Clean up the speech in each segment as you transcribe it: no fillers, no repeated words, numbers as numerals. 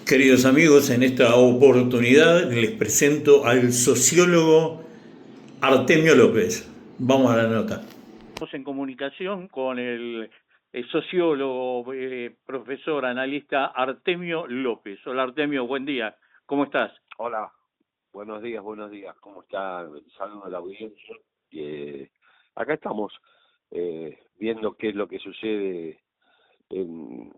Queridos amigos, en esta oportunidad les presento al sociólogo Artemio López. Vamos a la nota. Estamos en comunicación con el sociólogo, profesor, analista Artemio López. Hola Artemio, buen día. ¿Cómo estás? Hola, buenos días, buenos días. ¿Cómo está? Saludo a la audiencia. Acá estamos viendo qué es lo que sucede. En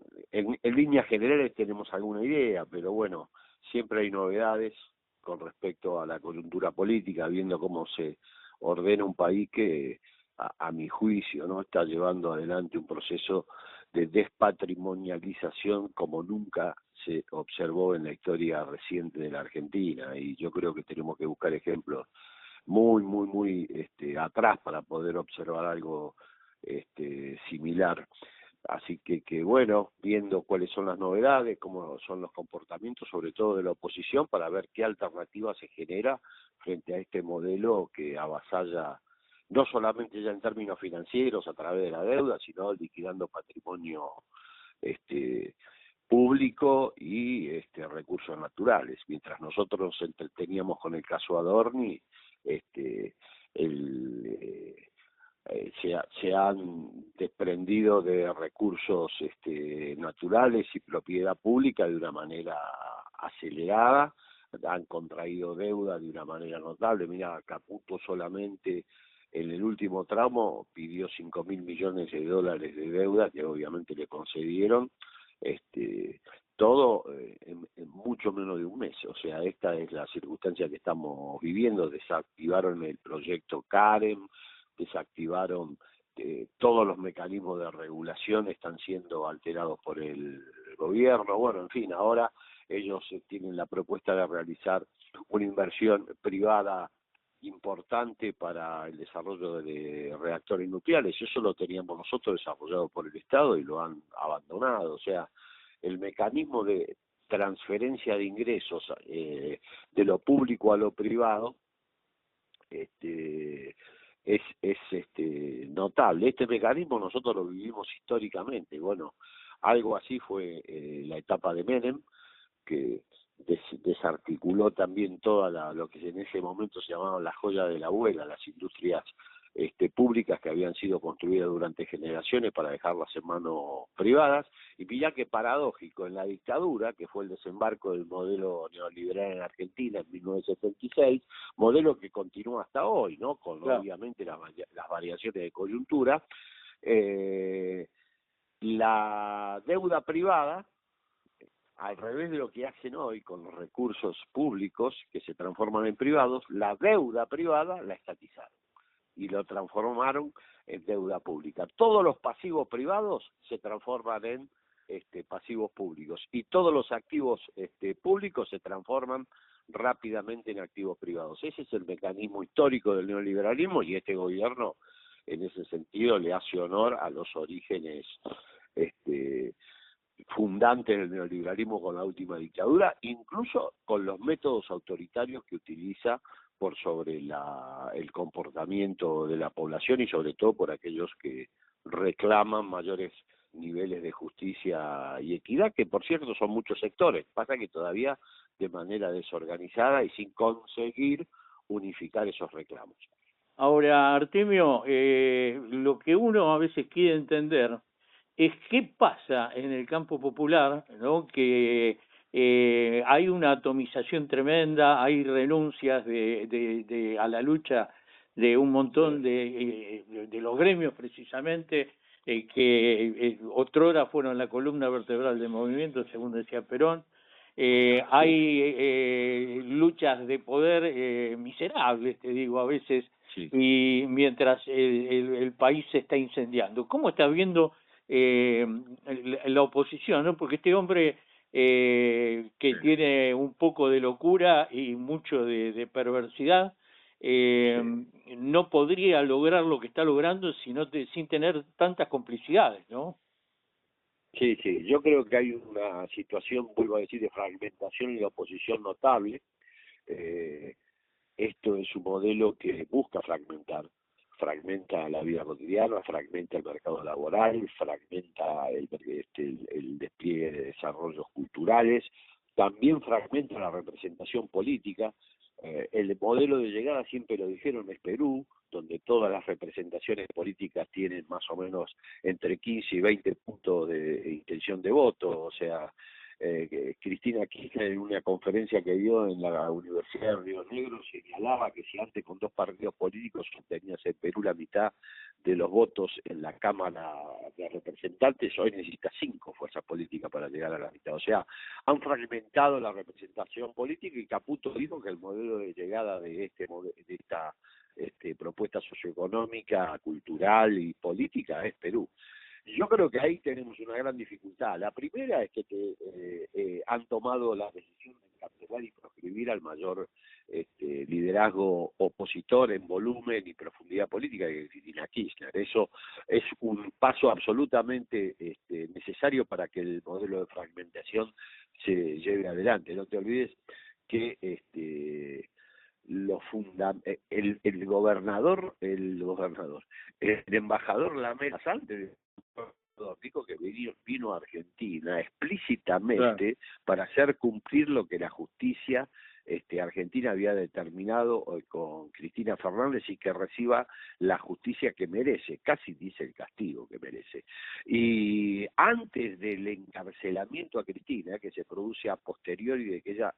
líneas generales tenemos alguna idea, pero bueno, siempre hay novedades con respecto a la coyuntura política, viendo cómo se ordena un país que, a mi juicio, no está llevando adelante un proceso de despatrimonialización como nunca se observó en la historia reciente de la Argentina, y yo creo que tenemos que buscar ejemplos muy atrás para poder observar algo similar. Así que bueno, viendo cuáles son las novedades, cómo son los comportamientos, sobre todo de la oposición, para ver qué alternativa se genera frente a este modelo que avasalla no solamente ya en términos financieros a través de la deuda, sino liquidando patrimonio este público y recursos naturales. Mientras nosotros nos entreteníamos con el caso Adorni, el se han desprendido de recursos naturales y propiedad pública de una manera acelerada, han contraído deuda de una manera notable. Mira, Caputo solamente en el último tramo pidió 5.000 millones de dólares de deuda, que obviamente le concedieron, todo en mucho menos de un mes. O sea, esta es la circunstancia que estamos viviendo. Desactivaron el proyecto Karen, desactivaron todos los mecanismos de regulación, están siendo alterados por el gobierno. Bueno, en fin, ahora ellos tienen la propuesta de realizar una inversión privada importante para el desarrollo de reactores nucleares. Eso lo teníamos nosotros desarrollado por el Estado y lo han abandonado. O sea, el mecanismo de transferencia de ingresos de lo público a lo privado es notable. Este mecanismo nosotros lo vivimos históricamente. Bueno, algo así fue la etapa de Menem, que desarticuló también toda lo que en ese momento se llamaban las joyas de la abuela, las industrias públicas que habían sido construidas durante generaciones para dejarlas en manos privadas. Y mirá qué paradójico, en la dictadura, que fue el desembarco del modelo neoliberal en Argentina en 1976, modelo que continúa hasta hoy, ¿no? Con Claro. obviamente las variaciones de coyuntura, la deuda privada, al revés de lo que hacen hoy con los recursos públicos que se transforman en privados, la deuda privada la estatizaron y lo transformaron en deuda pública. Todos los pasivos privados se transforman en pasivos públicos y todos los activos públicos se transforman rápidamente en activos privados. Ese es el mecanismo histórico del neoliberalismo, y este gobierno en ese sentido le hace honor a los orígenes fundantes del neoliberalismo con la última dictadura, incluso con los métodos autoritarios que utiliza por sobre el comportamiento de la población y sobre todo por aquellos que reclaman mayores niveles de justicia y equidad, que por cierto son muchos sectores. Pasa que todavía de manera desorganizada y sin conseguir unificar esos reclamos. Ahora, Artemio, lo que uno a veces quiere entender es qué pasa en el campo popular, ¿no? Que hay una atomización tremenda, hay renuncias a la lucha de un montón de los gremios precisamente, que otrora fueron la columna vertebral del movimiento, según decía Perón. Hay luchas de poder miserables, te digo, a veces, Sí. y mientras el país se está incendiando. ¿Cómo estás viendo la oposición, ¿no? Porque este hombre que tiene un poco de locura y mucho de perversidad, no podría lograr lo que está logrando sin tener tantas complicidades, ¿no? Sí, yo creo que hay una situación, vuelvo a decir, de fragmentación en la oposición notable. Esto es un modelo que busca fragmenta la vida cotidiana, fragmenta el mercado laboral, fragmenta el despliegue de desarrollos culturales, también fragmenta la representación política. El modelo de llegada, siempre lo dijeron, es Perú, donde todas las representaciones políticas tienen más o menos entre 15 y 20 puntos de intención de voto. O sea, Cristina Kirchner, en una conferencia que dio en la Universidad de Río Negro, señalaba que si antes con 2 partidos políticos obtenías en Perú la mitad de los votos en la Cámara de Representantes, hoy necesita 5 fuerzas políticas para llegar a la mitad. O sea, han fragmentado la representación política, y Caputo dijo que el modelo de llegada de esta propuesta socioeconómica, cultural y política es Perú. Yo creo que ahí tenemos una gran dificultad. La primera es que han tomado la decisión de encarcelar y proscribir al mayor liderazgo opositor en volumen y profundidad política, que es Cristina Kirchner. Eso es un paso absolutamente necesario para que el modelo de fragmentación se lleve adelante. No te olvides que el embajador Lamela Sánchez dijo que vino a Argentina explícitamente, claro, para hacer cumplir lo que la justicia argentina había determinado con Cristina Fernández, y que reciba la justicia que merece, casi dice el castigo que merece. Y antes del encarcelamiento a Cristina, que se produce a posteriori de que ella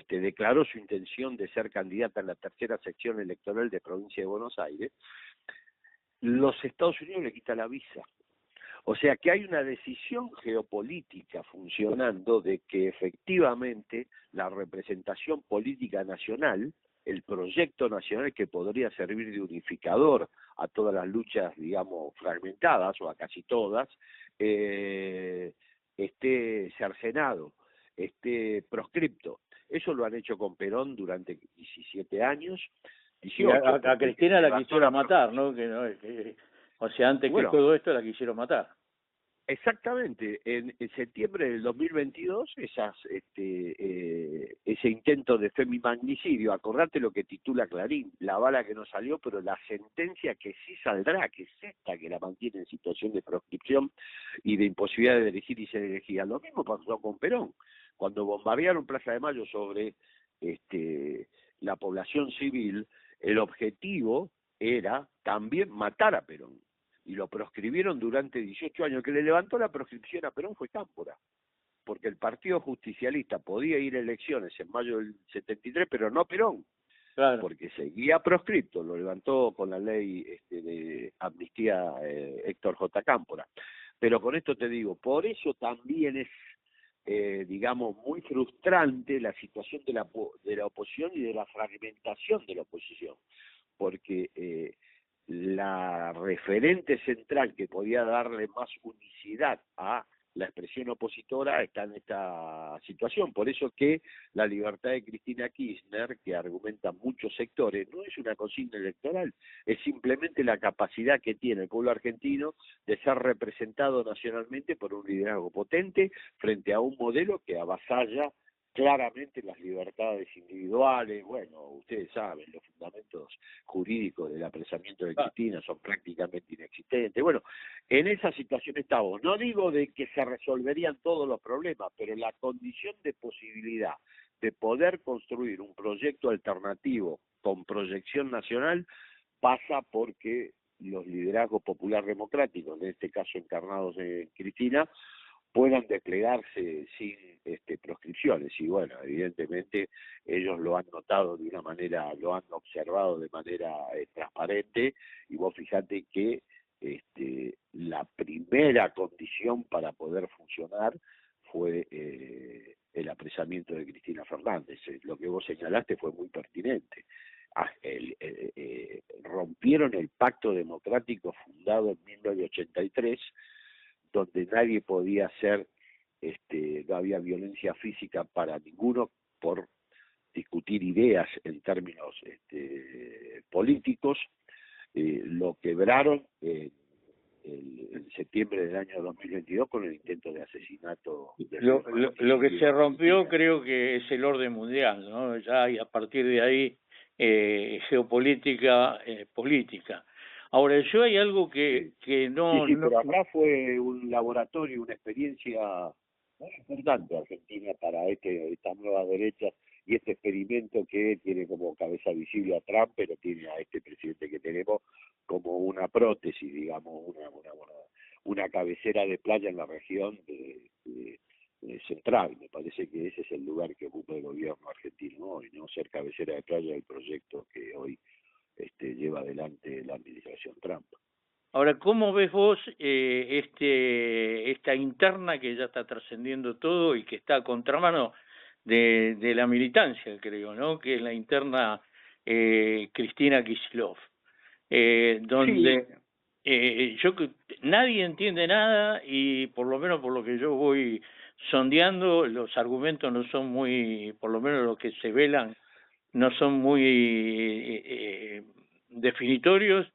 declaró su intención de ser candidata en la 3ª sección electoral de Provincia de Buenos Aires, los Estados Unidos le quitan la visa. O sea que hay una decisión geopolítica funcionando de que efectivamente la representación política nacional, el proyecto nacional que podría servir de unificador a todas las luchas, digamos, fragmentadas, o a casi todas, esté cercenado, esté proscripto. Eso lo han hecho con Perón durante 17 años. 18, a Cristina la quisieron matar, ¿no? O sea, antes que todo esto la quisieron matar. Exactamente. En septiembre del 2022, ese intento de femimagnicidio, acordate lo que titula Clarín, la bala que no salió, pero la sentencia que sí saldrá, que es esta, que la mantiene en situación de proscripción y de imposibilidad de elegir y ser elegida. Lo mismo pasó con Perón, cuando bombardearon Plaza de Mayo sobre la población civil. El objetivo era también matar a Perón, y lo proscribieron durante 18 años. El que le levantó la proscripción a Perón fue Cámpora, porque el Partido Justicialista podía ir a elecciones en mayo del 73, pero no Perón, claro, porque seguía proscripto. Lo levantó con la ley de amnistía Héctor J. Cámpora. Pero con esto te digo, por eso también es digamos, muy frustrante la situación de la oposición y de la fragmentación de la oposición, porque la referente central que podía darle más unicidad a la expresión opositora está en esta situación. Por eso que la libertad de Cristina Kirchner, que argumenta muchos sectores, no es una consigna electoral, es simplemente la capacidad que tiene el pueblo argentino de ser representado nacionalmente por un liderazgo potente frente a un modelo que avasalla claramente las libertades individuales. Bueno, ustedes saben, los fundamentos jurídicos del apresamiento de Cristina son prácticamente inexistentes. Bueno, en esa situación estamos. No digo de que se resolverían todos los problemas, pero la condición de posibilidad de poder construir un proyecto alternativo con proyección nacional pasa porque los liderazgos popular democráticos, en este caso encarnados en Cristina, puedan desplegarse sin proscripciones. Y bueno, evidentemente ellos lo han notado de una manera, lo han observado de manera transparente, y vos fijate que la primera condición para poder funcionar fue el apresamiento de Cristina Fernández. Lo que vos señalaste fue muy pertinente. Rompieron el pacto democrático fundado en 1983, donde nadie podía ser, no había violencia física para ninguno por discutir ideas en términos políticos. Lo quebraron en septiembre del año 2022 con el intento de asesinato. Lo que se rompió creo que es el orden mundial, ¿no? Ya, y a partir de ahí geopolítica, política. Ahora, yo hay algo que no... Sí, pero acá fue un laboratorio, una experiencia muy importante Argentina para estas nuevas derechas y este experimento que tiene como cabeza visible a Trump, pero tiene a este presidente que tenemos como una prótesis, digamos, una cabecera de playa en la región central. Me parece que ese es el lugar que ocupa el gobierno argentino hoy, ¿no? Ser cabecera de playa del proyecto que hoy lleva adelante la administración Trump. Ahora, ¿cómo ves vos esta interna que ya está trascendiendo todo y que está a contramano de la militancia, creo, ¿no? Que es la interna Cristina Kicillof, donde nadie entiende nada y por lo menos por lo que yo voy sondeando, los argumentos no son muy, por lo menos los que se velan, no son muy definitorios,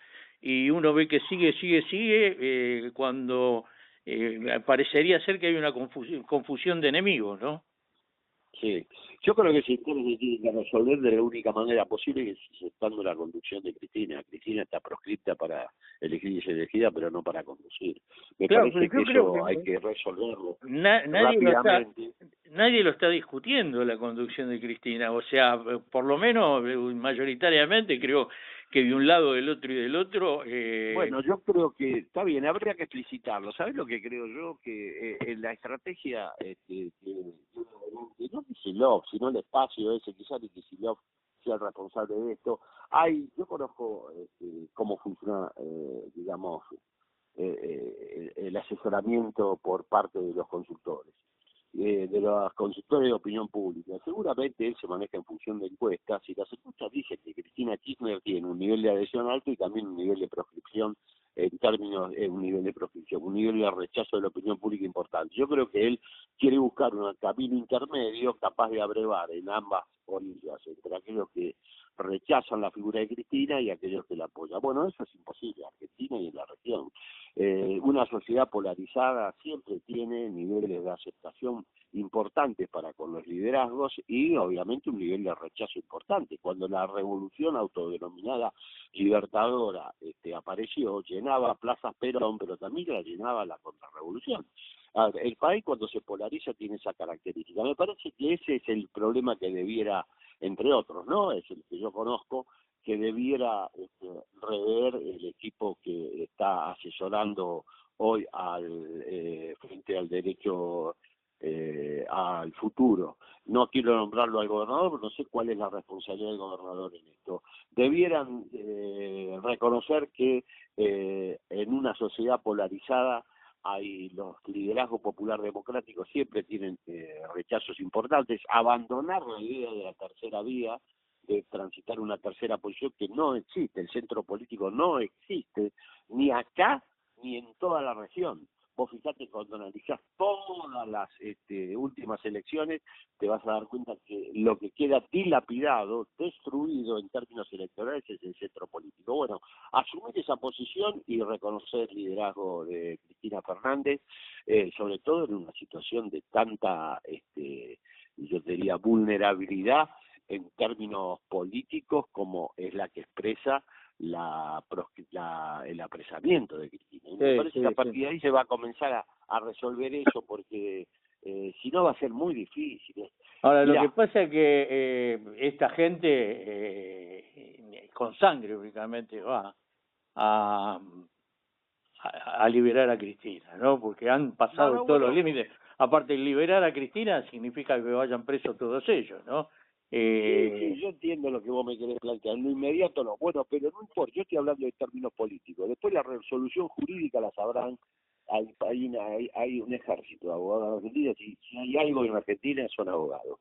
y uno ve que sigue, cuando parecería ser que hay una confusión de enemigos, ¿no? Sí, yo creo que se tiene que resolver de la única manera posible, que es aceptando la conducción de Cristina. Cristina está proscripta para elegir y ser elegida, pero no para conducir. Me Claro, parece pero que yo creo eso hay que que resolverlo nadie rápidamente. lo está discutiendo, la conducción de Cristina. O sea, por lo menos mayoritariamente creo que de un lado, del otro y del otro. Bueno, yo creo que está bien, habría que explicitarlo. ¿Sabes lo que creo yo? Que en la estrategia no Kicillof, sino el espacio ese, quizás ni Kicillof sea el responsable de esto. Yo conozco cómo funciona, digamos, el asesoramiento por parte de los consultores, de los consultores de opinión pública. Seguramente él se maneja en función de encuestas, y las encuestas dicen que Cristina Kirchner tiene un nivel de adhesión alto y también un nivel de proscripción un nivel de proscripción, un nivel de rechazo de la opinión pública importante. Yo creo que él quiere buscar un camino intermedio capaz de abrevar en ambas orillas, entre aquellos que rechazan la figura de Cristina y aquellos que la apoyan. Bueno, eso es imposible en Argentina y en la región. Una sociedad polarizada siempre tiene niveles de aceptación importantes para con los liderazgos y obviamente un nivel de rechazo importante. Cuando la revolución autodenominada libertadora apareció, llenaba plazas Perón, pero también la llenaba la contrarrevolución. El país cuando se polariza tiene esa característica. Me parece que ese es el problema que debiera, entre otros, ¿no? Es el que yo conozco, que debiera rever el equipo que está asesorando hoy frente al derecho al futuro. No quiero nombrarlo al gobernador, pero no sé cuál es la responsabilidad del gobernador en esto. Debieran reconocer que en una sociedad polarizada los liderazgos popular democráticos siempre tienen rechazos importantes, abandonar la idea de la tercera vía, de transitar una tercera posición que no existe, el centro político no existe, ni acá ni en toda la región. Vos fijate, cuando analizás todas las últimas elecciones, te vas a dar cuenta que lo que queda dilapidado, destruido en términos electorales es el centro político. Bueno, asumir esa posición y reconocer el liderazgo de Cristina Fernández, sobre todo en una situación de tanta, yo diría, vulnerabilidad en términos políticos como es la que expresa el apresamiento de Cristina. Y me parece que a partir de ahí se va a comenzar a resolver eso, porque si no va a ser muy difícil. Ahora, mirá, lo que pasa es que esta gente con sangre únicamente va a liberar a Cristina, ¿no? Porque han pasado todos los límites. Aparte, liberar a Cristina significa que vayan presos todos ellos, ¿no? Sí, yo entiendo lo que vos me querés plantear. En lo inmediato no. Bueno, pero no importa. Yo estoy hablando de términos políticos. Después la resolución jurídica la sabrán. Hay un ejército de abogados en Argentina. Si hay algo en Argentina son abogados.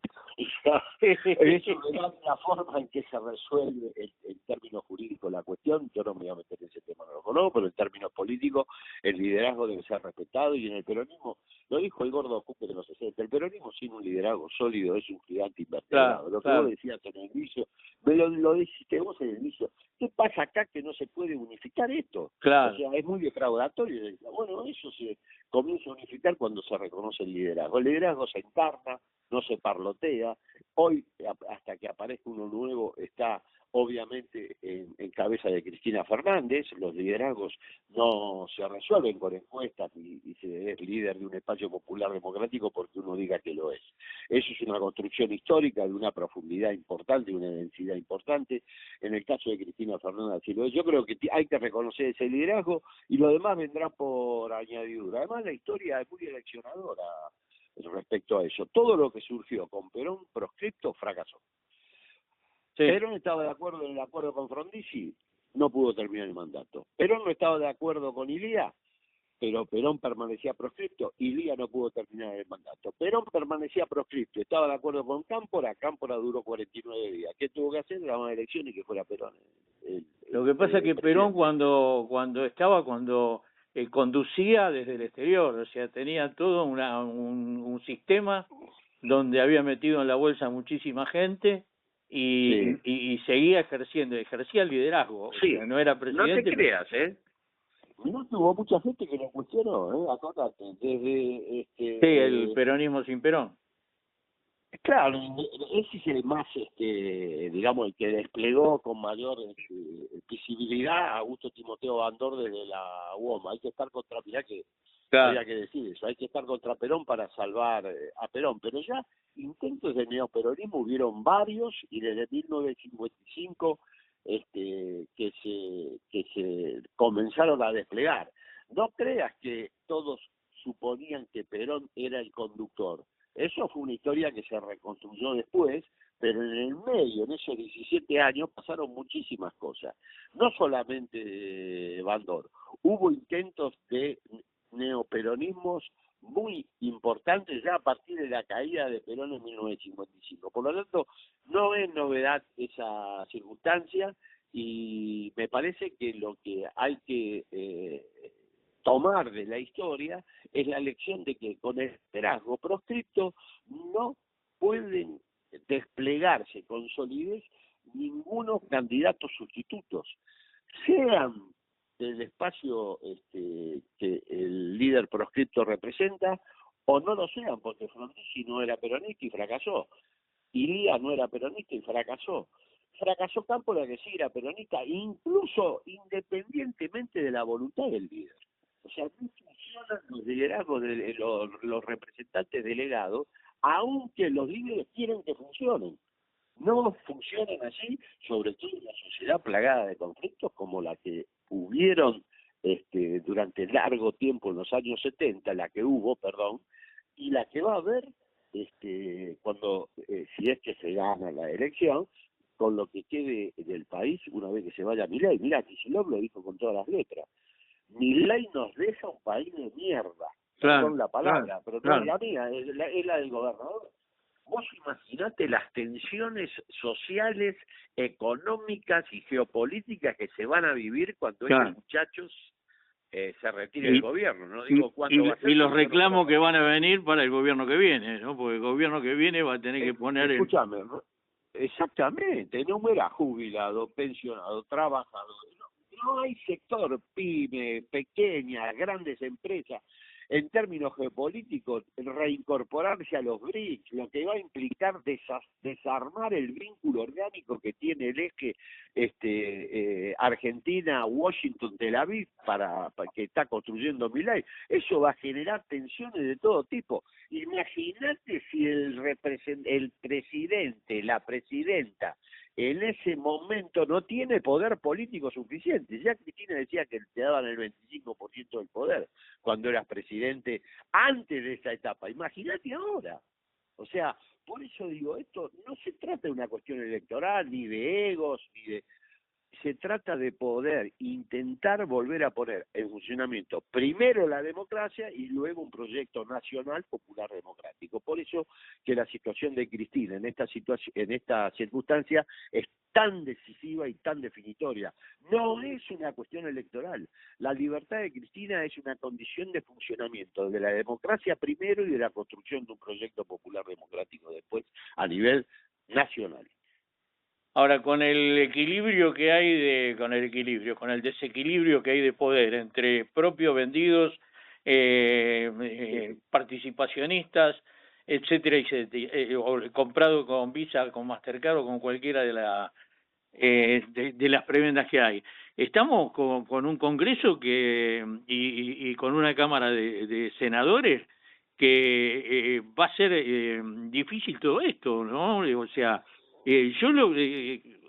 Eso me da la forma en que se resuelve en términos jurídicos la cuestión. Yo no me voy a meter en ese tema, no lo conozco, pero en términos políticos el liderazgo debe ser respetado, y en el peronismo, lo dijo el gordo Cooper de los 60, el peronismo sin un liderazgo sólido es un gigante invertebrado. Lo que vos decías en el inicio, lo dijiste vos en el inicio. ¿Qué pasa acá que no se puede unificar esto? Claro. O sea, es muy defraudatorio. Bueno, eso se comienza a unificar cuando se reconoce el liderazgo. El liderazgo se encarna, no se parlotea. Hoy, hasta que aparezca uno nuevo, está obviamente en cabeza de Cristina Fernández. Los liderazgos no se resuelven con encuestas y se es líder de un espacio popular democrático porque uno diga que lo es. Eso es una construcción histórica de una profundidad importante, de una densidad importante. En el caso de Cristina Fernández así lo es. Yo creo que hay que reconocer ese liderazgo y lo demás vendrá por añadidura. Además, la historia es muy eleccionadora respecto a eso. Todo lo que surgió con Perón proscripto fracasó. Sí. Perón estaba de acuerdo en el acuerdo con Frondizi, no pudo terminar el mandato. Perón no estaba de acuerdo con Ilía, pero Perón permanecía proscripto, Ilía no pudo terminar el mandato. Perón permanecía proscripto, estaba de acuerdo con Cámpora, Cámpora duró 49 días. ¿Qué tuvo que hacer? Ganar elecciones y que fuera Perón. Lo que pasa es que Perón cuando conducía desde el exterior, o sea, tenía todo un sistema donde había metido en la bolsa muchísima gente y seguía ejercía el liderazgo, Sí, o sea, no era presidente. no te creas, no tuvo mucha gente que lo cuestionó, acordate, desde Sí, el peronismo sin Perón. Claro, ese es el más, digamos, el que desplegó con mayor visibilidad a Augusto Timoteo Bandor desde la UOMA. Hay que estar contra, mirá que había que decir eso, hay que estar contra Perón para salvar a Perón. Pero ya intentos de neoperonismo hubieron varios y desde 1955 que se comenzaron a desplegar. No creas que todos suponían que Perón era el conductor. Eso fue una historia que se reconstruyó después, pero en el medio, en esos 17 años, pasaron muchísimas cosas. No solamente Bandor, hubo intentos de neoperonismos muy importantes ya a partir de la caída de Perón en 1955. Por lo tanto, no es novedad esa circunstancia y me parece que lo que hay que tomar de la historia es la lección de que con el liderazgo proscripto no pueden desplegarse con solidez ningunos candidatos sustitutos, sean del espacio que el líder proscripto representa o no lo sean, porque Frondizi no era peronista y fracasó, Ilía no era peronista y fracasó. Fracasó Cámpora, que sí era peronista, incluso independientemente de la voluntad del líder. O sea, no funcionan los liderazgos de los representantes delegados, aunque los líderes quieren que funcionen. No funcionan así, sobre todo en una sociedad plagada de conflictos como la que hubieron durante largo tiempo en los años 70, la que hubo, perdón, y la que va a haber cuando, si es que se gana la elección, con lo que quede del país una vez que se vaya Milei. Mirá, Kicillof lo dijo con todas las letras. Milei nos deja un país de mierda, perdón la palabra, pero no es la mía, es la del gobernador. Vos imaginate las tensiones sociales, económicas y geopolíticas que se van a vivir cuando estos muchachos se retire del gobierno. No digo cuándo va a ser. Y los reclamos que van a venir para el gobierno que viene, ¿no? Porque el gobierno que viene va a tener que poner... Escúchame, exactamente, no era jubilado, pensionado, trabajador. No hay sector, pyme, pequeñas, grandes empresas, en términos geopolíticos, reincorporarse a los BRICS, lo que va a implicar desarmar el vínculo orgánico que tiene el eje Argentina, Washington, Tel Aviv, para que está construyendo Milei. Eso va a generar tensiones de todo tipo. Imagínate si el presidente, la presidenta, en ese momento no tiene poder político suficiente. Ya Cristina decía que te daban el 25% del poder cuando eras presidente antes de esa etapa. Imagínate ahora. O sea, por eso digo, esto no se trata de una cuestión electoral, ni de egos, ni de... Se trata de poder intentar volver a poner en funcionamiento primero la democracia y luego un proyecto nacional popular democrático. Por eso que la situación de Cristina en esta circunstancia es tan decisiva y tan definitoria. No es una cuestión electoral. La libertad de Cristina es una condición de funcionamiento de la democracia primero y de la construcción de un proyecto popular democrático después a nivel nacional. Ahora, con el equilibrio que hay con el desequilibrio que hay de poder entre propios vendidos, participacionistas, etcétera, o comprado con Visa, con Mastercard o con cualquiera de las prebendas que hay. Estamos con un Congreso y con una Cámara de Senadores que va a ser difícil todo esto, ¿no? O sea,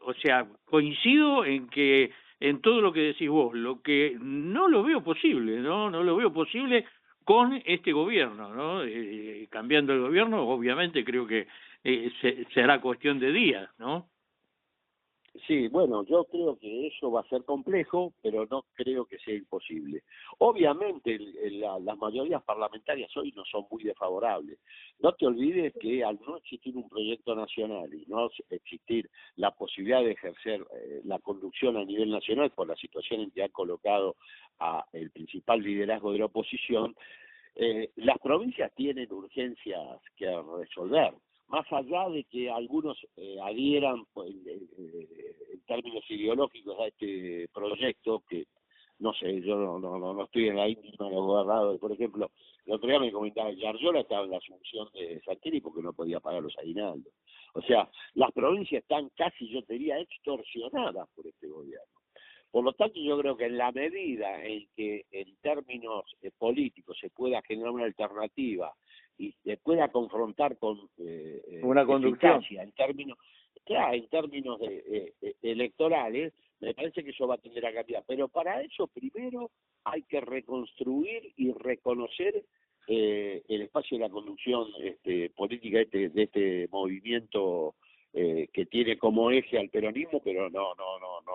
o sea, coincido en que en todo lo que decís vos, lo que no lo veo posible, ¿no? No lo veo posible con este gobierno, ¿no? Cambiando el gobierno, obviamente creo que será cuestión de días, ¿no? Sí, bueno, yo creo que eso va a ser complejo, pero no creo que sea imposible. Obviamente, las mayorías parlamentarias hoy no son muy desfavorables. No te olvides que al no existir un proyecto nacional y no existir la posibilidad de ejercer la conducción a nivel nacional por la situación en que ha colocado a el principal liderazgo de la oposición, las provincias tienen urgencias que resolver. Más allá de que algunos adhieran pues, en términos ideológicos a este proyecto, que no sé, yo no estoy en la íntima de los gobernadores. Por ejemplo, el otro día me comentaba que Yarlora estaba en la asunción de Santilli porque no podía pagar los aguinaldos. O sea, las provincias están casi, yo te diría, extorsionadas por este gobierno. Por lo tanto, yo creo que en la medida en que en términos políticos se pueda generar una alternativa y se pueda confrontar con Una conducción. eficacia en términos, claro, en términos electorales, me parece que eso va a tender a cambiar. Pero para eso primero hay que reconstruir y reconocer el espacio de la conducción política de este movimiento que tiene como eje al peronismo, pero no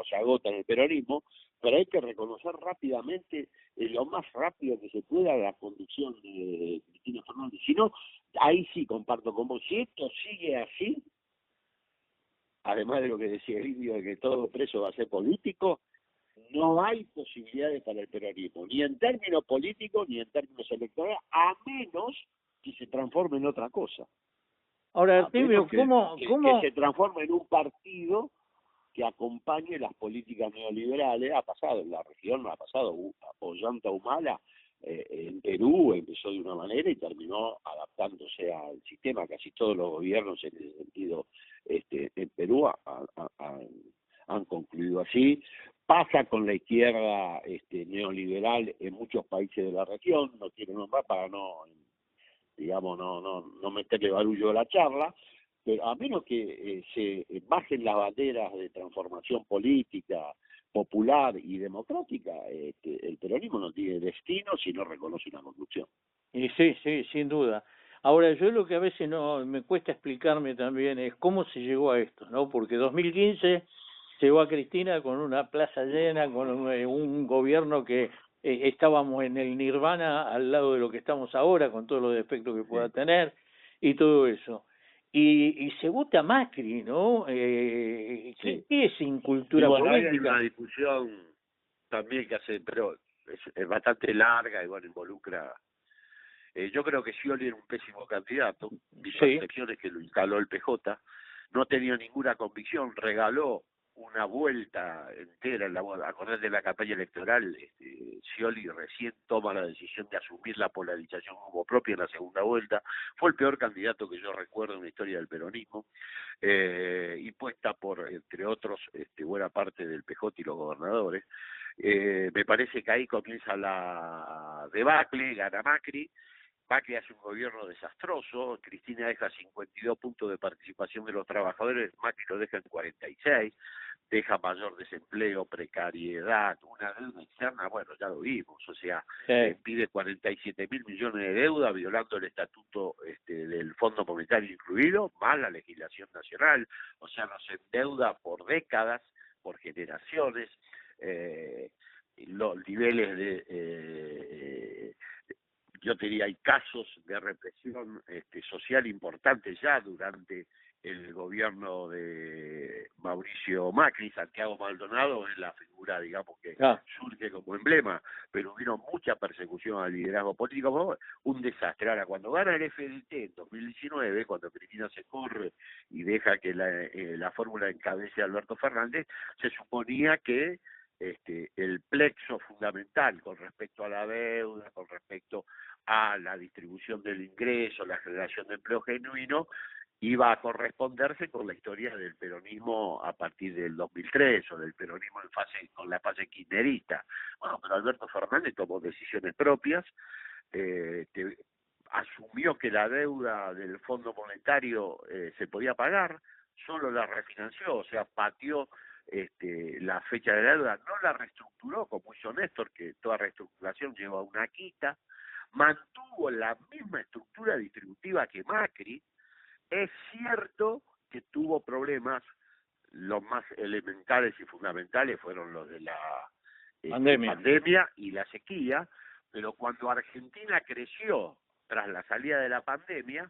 se agota en el peronismo, pero hay que reconocer rápidamente, lo más rápido que se pueda, la conducción de Cristina Fernández. Si no, ahí sí comparto con vos, si esto sigue así, además de lo que decía el indio de que todo preso va a ser político, no hay posibilidades para el peronismo, ni en términos políticos ni en términos electorales, a menos que se transforme en otra cosa. Ahora, Artemio, que ¿cómo? se transforme en un partido que acompañe las políticas neoliberales. Ha pasado en la región, ha pasado Ollanta Humala, en Perú empezó de una manera y terminó adaptándose al sistema. Casi todos los gobiernos en ese sentido en Perú han concluido así. Pasa con la izquierda neoliberal en muchos países de la región, no quiero nombrar para digamos, no meterle barullo a la charla, pero a menos que se bajen las banderas de transformación política, popular y democrática, el peronismo no tiene destino si no reconoce una conducción. Y sí, sin duda. Ahora, yo lo que a veces no me cuesta explicarme también es cómo se llegó a esto, ¿no? Porque 2015 llegó a Cristina con una plaza llena, con un gobierno que estábamos en el nirvana al lado de lo que estamos ahora, con todos los defectos que pueda tener y todo eso. Y se vota Macri, ¿no? ¿Qué es incultura bueno, política? hay una discusión también que hace, pero es bastante larga y bueno, involucra. Yo creo que Scioli era un pésimo candidato. Mi percepción es que lo instaló el PJ. No tenía ninguna convicción, regaló una vuelta entera en acordate de la campaña electoral. Scioli recién toma la decisión de asumir la polarización como propia en la segunda vuelta. Fue el peor candidato que yo recuerdo en la historia del peronismo, impuesta por, entre otros, buena parte del PJ y los gobernadores. Me parece que ahí comienza la debacle, gana Macri. Macri hace un gobierno desastroso, Cristina deja 52 puntos de participación de los trabajadores, Macri lo deja en 46, deja mayor desempleo, precariedad, una deuda externa, bueno, ya lo vimos, o sea, pide 47.000 millones de deuda, violando el estatuto del Fondo Monetario incluido, más la legislación nacional, o sea, nos endeuda por décadas, por generaciones, los niveles de yo te diría, hay casos de represión social importantes ya durante el gobierno de Mauricio Macri. Santiago Maldonado es la figura, digamos, que surge como emblema, pero hubieron mucha persecución al liderazgo político, un desastre. Ahora, cuando gana el FDT en 2019, cuando Cristina se corre y deja que la fórmula encabece a Alberto Fernández, se suponía que el plexo fundamental con respecto a la deuda, con respecto a la distribución del ingreso, la generación de empleo genuino, iba a corresponderse con la historia del peronismo a partir del 2003 o del peronismo con la fase kirchnerista. Bueno, pero Alberto Fernández tomó decisiones propias, asumió que la deuda del Fondo Monetario se podía pagar, solo la refinanció, o sea, pateó la fecha de la deuda, no la reestructuró como hizo Néstor, que toda reestructuración lleva una quita, mantuvo la misma estructura distributiva que Macri. Es cierto que tuvo problemas, los más elementales y fundamentales fueron los de la pandemia y la sequía, pero cuando Argentina creció tras la salida de la pandemia,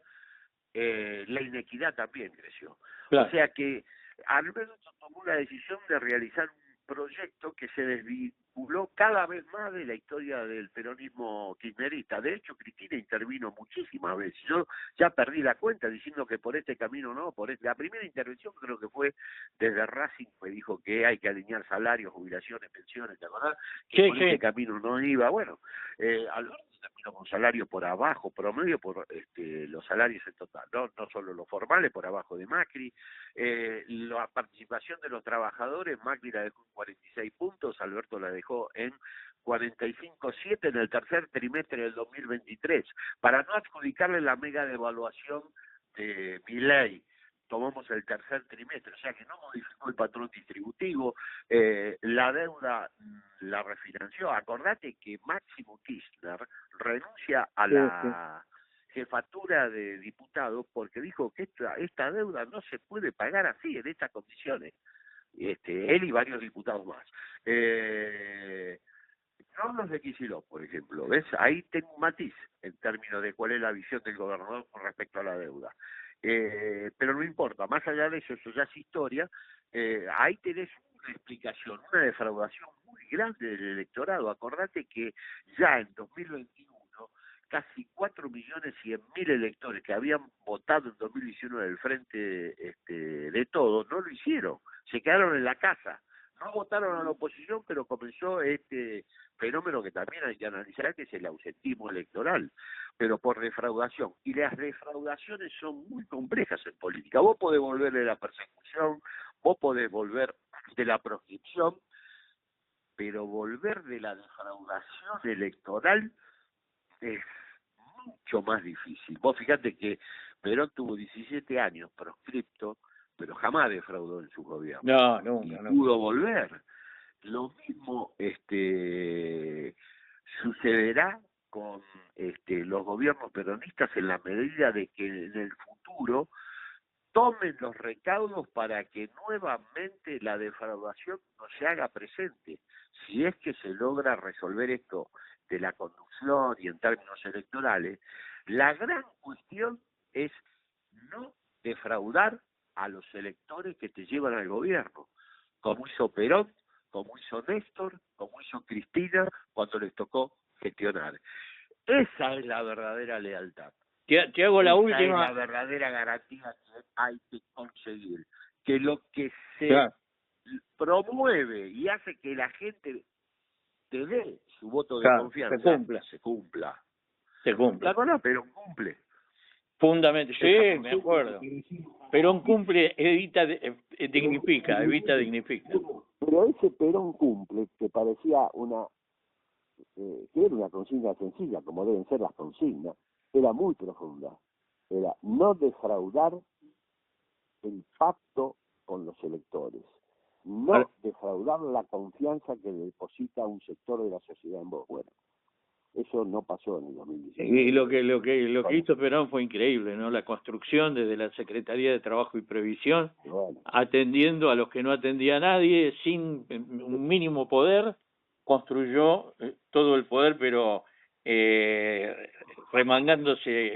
la inequidad también creció. Claro. O sea que Alberto tomó la decisión de realizar un proyecto que se desvinculó cada vez más de la historia del peronismo kirchnerista. De hecho, Cristina intervino muchísimas veces. Yo ya perdí la cuenta diciendo que por este camino no, la primera intervención creo que fue desde Racing, que dijo que hay que alinear salarios, jubilaciones, pensiones, ¿te acordás? Que por este camino no iba. Bueno, Alberto terminó con salarios por abajo, promedio por los salarios en total, no solo los formales, por abajo de Macri. La participación de los trabajadores, Macri la dejó en 46 puntos, Alberto la dejó en 45,7 en el tercer trimestre del 2023, para no adjudicarle la mega devaluación de Milei. Tomamos el tercer trimestre, o sea que no modificó el patrón distributivo, la deuda la refinanció. Acordate que Máximo Kirchner renuncia a la jefatura de diputados porque dijo que esta deuda no se puede pagar así, en estas condiciones. Él y varios diputados más. No los de Kicillof, por ejemplo, ¿ves? Ahí tengo un matiz en términos de cuál es la visión del gobernador con respecto a la deuda. Pero no importa, más allá de eso ya es historia. Ahí tenés una explicación, una defraudación muy grande del electorado. Acordate que ya en 2021 casi 4.100.000 electores que habían votado en 2019 del Frente de Todos no lo hicieron, se quedaron en la casa. No votaron a la oposición, pero comenzó este fenómeno que también hay que analizar, que es el ausentismo electoral, pero por defraudación. Y las defraudaciones son muy complejas en política. Vos podés volver de la persecución, vos podés volver de la proscripción, pero volver de la defraudación electoral es mucho más difícil. Vos fíjate que Perón tuvo 17 años proscripto, pero jamás defraudó en su gobierno. No, nunca. Pudo volver. Lo mismo sucederá con los gobiernos peronistas en la medida de que en el futuro tomen los recaudos para que nuevamente la defraudación no se haga presente. Si es que se logra resolver esto de la conducción y en términos electorales, la gran cuestión es no defraudar a los electores que te llevan al gobierno, como hizo Perón, como hizo Néstor, como hizo Cristina cuando les tocó gestionar. Esa es la verdadera lealtad. Te hago la última. Es la verdadera garantía que hay que conseguir. Que lo que se promueve y hace que la gente te dé su voto de confianza se cumpla. Bueno, pero cumple. Fundamental, sí, me acuerdo. Perón cumple, dignifica. Pero ese Perón cumple, que parecía que era una consigna sencilla, como deben ser las consignas, era muy profunda. Era no defraudar el pacto con los electores, no defraudar la confianza que deposita un sector de la sociedad en vos. Bueno, eso no pasó en el 2019. Y lo que hizo Perón fue increíble, ¿no? La construcción desde la Secretaría de Trabajo y Previsión, atendiendo a los que no atendía a nadie, sin un mínimo poder, construyó todo el poder, pero remangándose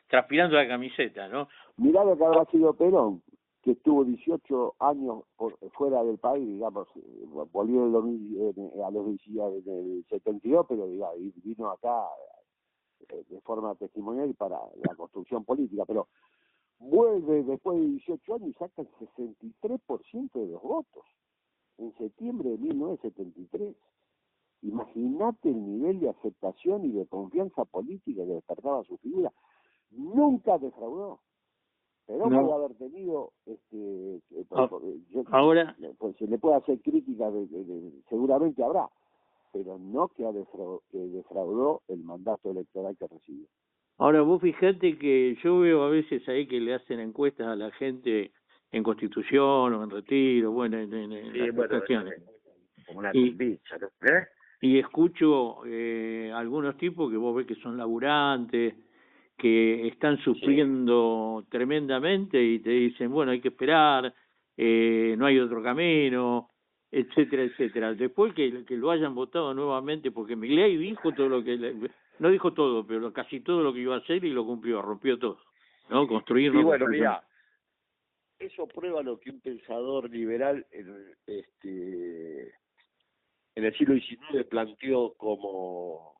transpirando la camiseta, ¿no? Mirá lo que habrá sido Perón, que estuvo 18 años fuera del país, digamos, volvió a los del 72, pero digamos, vino acá de forma testimonial para la construcción política, pero vuelve después de 18 años y saca el 63% de los votos, en septiembre de 1973. Imagínate el nivel de aceptación y de confianza política que despertaba su figura. nunca defraudó. Perón No. puede haber tenido, Ahora, pues se le puede hacer crítica, seguramente habrá, pero no que defraudó el mandato electoral que recibió. ahora vos fijate que yo veo a veces ahí que le hacen encuestas a la gente en Constitución o en Retiro, bueno, en las estaciones. Como una Y- pizza, ¿no? Y escucho algunos tipos que vos ves que son laburantes, que están sufriendo tremendamente y te dicen, bueno, hay que esperar, no hay otro camino, etcétera, etcétera. Después que lo hayan votado nuevamente, porque Milei dijo todo lo que, no dijo todo, pero casi todo lo que iba a hacer y lo cumplió, rompió todo, ¿no? Construir, Y no bueno, construir. mira, eso prueba lo que un pensador liberal en el siglo XIX planteó como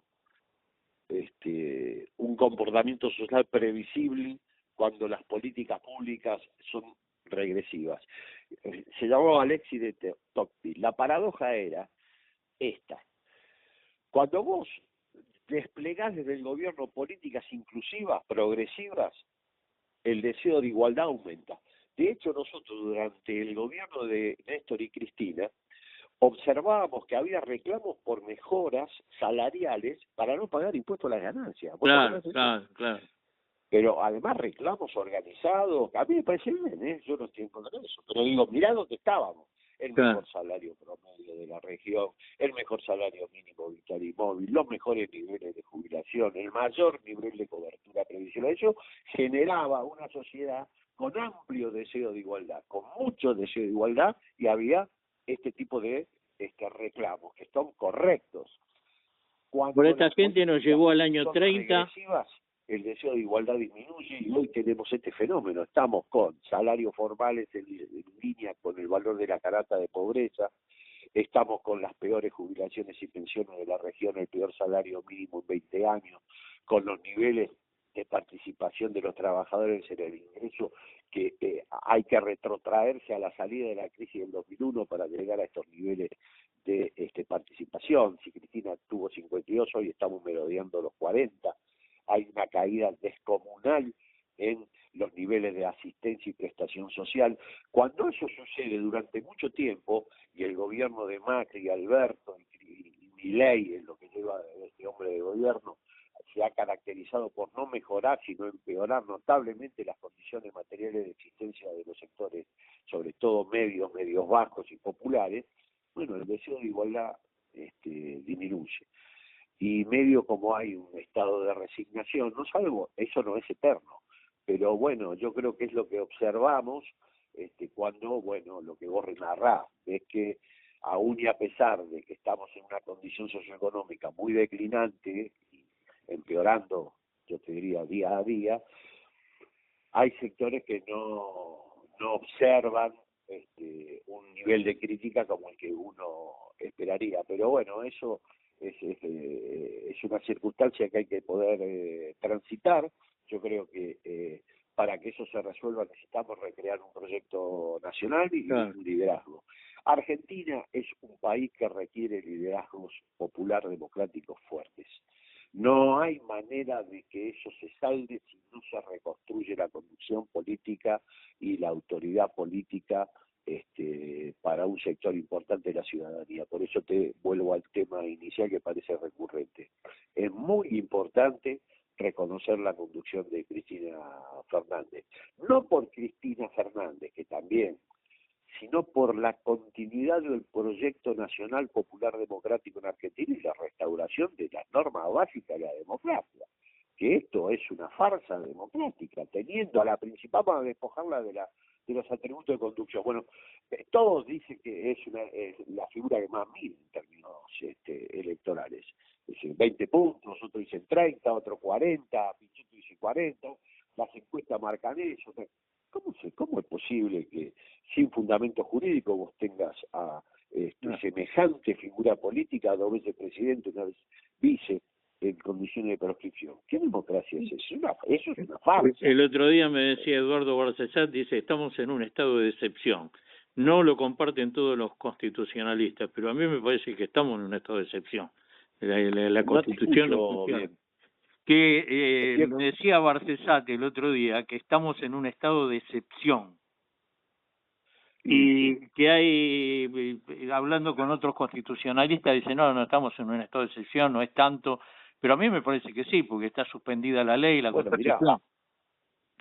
un comportamiento social previsible cuando las políticas públicas son regresivas. Se llamaba Alexis de Tocqueville. La paradoja era esta. Cuando vos desplegás desde el gobierno políticas inclusivas, progresivas, el deseo de igualdad aumenta. De hecho, nosotros durante el gobierno de Néstor y Cristina observábamos que había reclamos por mejoras salariales para no pagar impuestos a las ganancias. Claro. Pero además reclamos organizados, a mí me parece bien, yo no estoy en contra de eso, pero digo, mirá dónde estábamos, el mejor salario promedio de la región, el mejor salario mínimo vital y móvil, los mejores niveles de jubilación, el mayor nivel de cobertura previsional. Eso generaba una sociedad con amplio deseo de igualdad, con mucho deseo de igualdad, y había este tipo de reclamos que son correctos. Por esta gente nos llegó al año 30. El deseo de igualdad disminuye y hoy tenemos este fenómeno. Estamos con salarios formales en línea con el valor de la carata de pobreza, estamos con las peores jubilaciones y pensiones de la región, el peor salario mínimo en 20 años, con los niveles de participación de los trabajadores en el ingreso que hay que retrotraerse a la salida de la crisis del 2001 para llegar a estos niveles de participación. Si Cristina tuvo 52, hoy estamos merodeando los 40. Hay una caída descomunal en los niveles de asistencia y prestación social. Cuando eso sucede durante mucho tiempo, y el gobierno de Macri, Alberto y Milei, en lo que lleva este hombre de gobierno, se ha caracterizado por no mejorar, sino empeorar notablemente las condiciones materiales de existencia de los sectores, sobre todo medios bajos y populares, bueno, el deseo de igualdad disminuye. Y medio como hay un estado de resignación, no sabemos, eso no es eterno, pero bueno, yo creo que es lo que observamos cuando, bueno, lo que vos narrás, es que aún y a pesar de que estamos en una condición socioeconómica muy declinante, y empeorando, yo te diría, día a día, hay sectores que no observan un nivel de crítica como el que uno esperaría, pero bueno, eso es una circunstancia que hay que poder transitar. Yo creo que para que eso se resuelva necesitamos recrear un proyecto nacional y un liderazgo. Argentina es un país que requiere liderazgos popular democráticos fuertes. No hay manera de que eso se salde si no se reconstruye la conducción política y la autoridad política para un sector importante de la ciudadanía. Por eso te vuelvo al tema inicial que parece recurrente. Es muy importante reconocer la conducción de Cristina Fernández. No por Cristina Fernández, que también, sino por la continuidad del proyecto nacional popular democrático en Argentina y la restauración de las normas básicas de la democracia. Que esto es una farsa democrática, teniendo a la principal para despojarla de los atributos de conducción. Bueno, todos dicen que es la figura que más mide en términos electorales. Dicen 20 puntos, otros dicen 30, otros 40, Pichetto dice 40, las encuestas marcan eso. ¿Cómo es posible que sin fundamento jurídico vos tengas a semejante figura política, 2 veces presidente, 1 vez vice, en condiciones de proscripción? ¿Qué democracia es eso? Eso es una farsa. El otro día me decía Eduardo Barcesat, dice, estamos en un estado de decepción. No lo comparten todos los constitucionalistas, pero a mí me parece que estamos en un estado de excepción. La Constitución no funciona. que Entiendo. me decía Barcesate el otro día que estamos en un estado de excepción Y y que hay, hablando con otros constitucionalistas, dicen, no estamos en un estado de excepción, no es tanto, pero a mí me parece que sí, porque está suspendida la ley, la bueno, mirá, Constitución.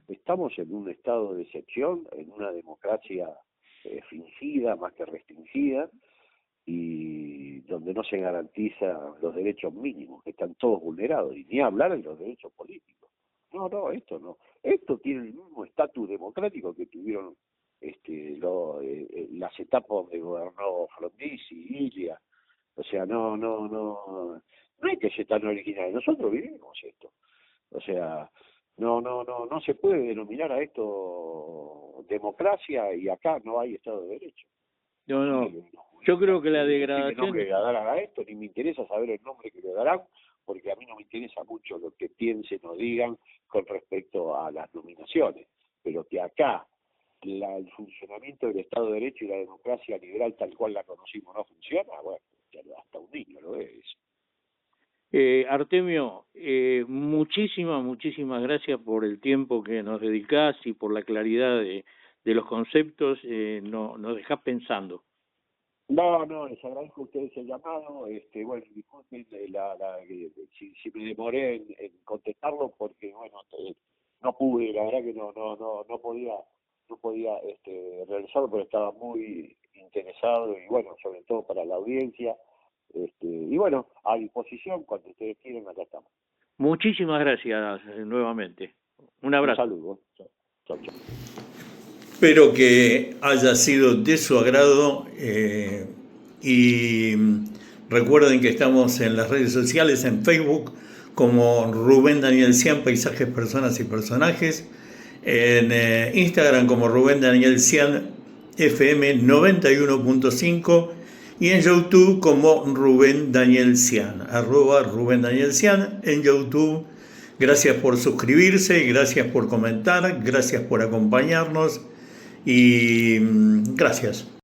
estamos en un estado de excepción, en una democracia fingida más que restringida, y donde no se garantizan los derechos mínimos, que están todos vulnerados, y ni hablar de los derechos políticos. No, esto no. Esto tiene el mismo estatus democrático que tuvieron las etapas donde gobernó Frondizi, Ilia. O sea, no hay que ser tan original. Nosotros vivimos esto. O sea, no se puede denominar a esto democracia y acá no hay Estado de Derecho. No, Sí, yo creo que la ¿qué degradación... nombre le darán a esto? Ni me interesa saber el nombre que le darán, porque a mí no me interesa mucho lo que piensen o digan con respecto a las nominaciones, pero que acá el funcionamiento del Estado de Derecho y la democracia liberal tal cual la conocimos no funciona, bueno, hasta un niño lo ve eso. Artemio, muchísimas gracias por el tiempo que nos dedicás y por la claridad de los conceptos, nos dejás pensando. No, les agradezco a ustedes el llamado, bueno, disculpen si me demoré en contestarlo porque, bueno, no pude, la verdad que no podía realizarlo, pero estaba muy interesado y, bueno, sobre todo para la audiencia, y bueno, a disposición, cuando ustedes quieran, acá estamos. Muchísimas gracias nuevamente. Un Un abrazo. saludo. Chau. Espero que haya sido de su agrado y recuerden que estamos en las redes sociales, en Facebook como Rubén Daniel Cian, Paisajes, Personas y Personajes, en Instagram como Rubén Daniel Cian FM 91.5 y en YouTube como Rubén Daniel Cian, @Rubén Daniel Cian en YouTube. Gracias por suscribirse, gracias por comentar, gracias por acompañarnos y gracias.